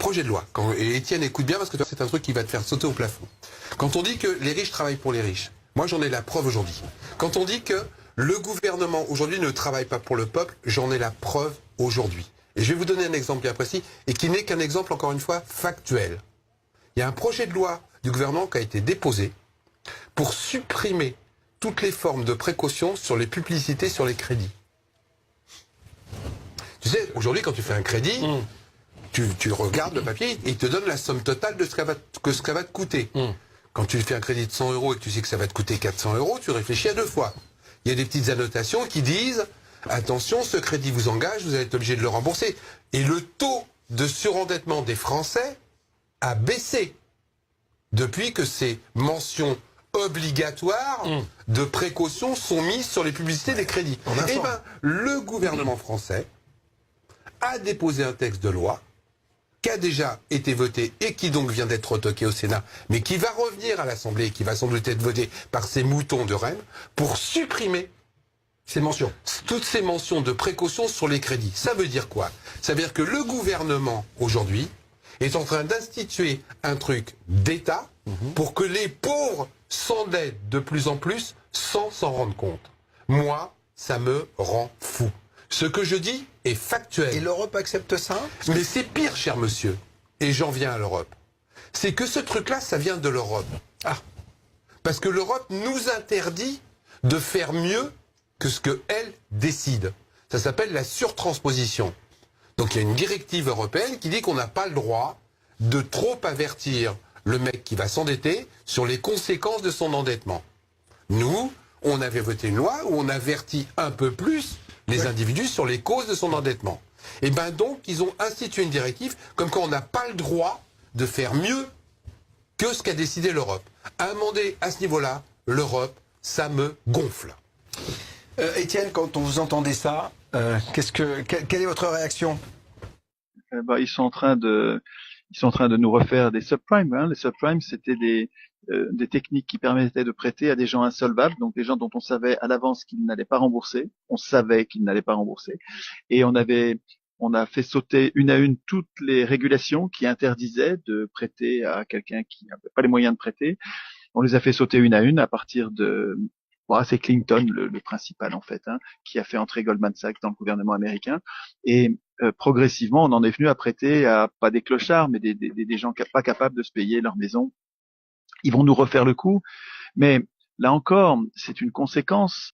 projet de loi, et Étienne, écoute bien parce que c'est un truc qui va te faire sauter au plafond. Quand on dit que les riches travaillent pour les riches, moi j'en ai la preuve aujourd'hui. Quand on dit que le gouvernement aujourd'hui ne travaille pas pour le peuple, j'en ai la preuve aujourd'hui. Et je vais vous donner un exemple bien précis, et qui n'est qu'un exemple, encore une fois, factuel. Il y a un projet de loi du gouvernement qui a été déposé pour supprimer toutes les formes de précaution sur les publicités, sur les crédits. Tu sais, aujourd'hui, quand tu fais un crédit, tu regardes le papier et il te donne la somme totale de ce que ça va te coûter. Quand tu fais un crédit de 100 € et que tu sais que ça va te coûter 400 €, tu réfléchis à deux fois. Il y a des petites annotations qui disent « Attention, ce crédit vous engage, vous allez être obligé de le rembourser ». Et le taux de surendettement des Français a baissé depuis que ces mentions obligatoires de précaution sont mises sur les publicités des crédits. Eh bien, le gouvernement français a déposé un texte de loi qui a déjà été voté et qui donc vient d'être retoqué au Sénat, mais qui va revenir à l'Assemblée et qui va sans doute être voté par ces moutons de Rennes pour supprimer ces mentions. Toutes ces mentions de précaution sur les crédits. Ça veut dire quoi? Ça veut dire que le gouvernement, aujourd'hui, est en train d'instituer un truc d'État pour que les pauvres s'endettent de plus en plus sans s'en rendre compte. Moi, ça me rend fou. Ce que je dis est factuel. Et l'Europe accepte ça? Mais c'est pire, cher monsieur. Et j'en viens à l'Europe. C'est que ce truc-là, ça vient de l'Europe. Ah. Parce que l'Europe nous interdit de faire mieux que ce qu'elle décide. Ça s'appelle la surtransposition. Donc il y a une directive européenne qui dit qu'on n'a pas le droit de trop avertir le mec qui va s'endetter sur les conséquences de son endettement. Nous, on avait voté une loi où on avertit un peu plus les individus sur les causes de son endettement. Et bien donc, ils ont institué une directive comme quoi on n'a pas le droit de faire mieux que ce qu'a décidé l'Europe. Amender à ce niveau-là, l'Europe, ça me gonfle. Étienne, quand on vous entendait ça, quelle est votre réaction? Ils sont en train de nous refaire des subprimes. Les subprimes, c'était des techniques qui permettaient de prêter à des gens insolvables, donc des gens dont on savait à l'avance qu'ils n'allaient pas rembourser. On savait qu'ils n'allaient pas rembourser. Et on a fait sauter une à une toutes les régulations qui interdisaient de prêter à quelqu'un qui n'avait pas les moyens de prêter. On les a fait sauter une à une à partir de... c'est Clinton, le principal en fait, qui a fait entrer Goldman Sachs dans le gouvernement américain. Et progressivement, on en est venu à prêter à pas des clochards, mais des gens pas capables de se payer leur maison. Ils vont nous refaire le coup, mais là encore, c'est une conséquence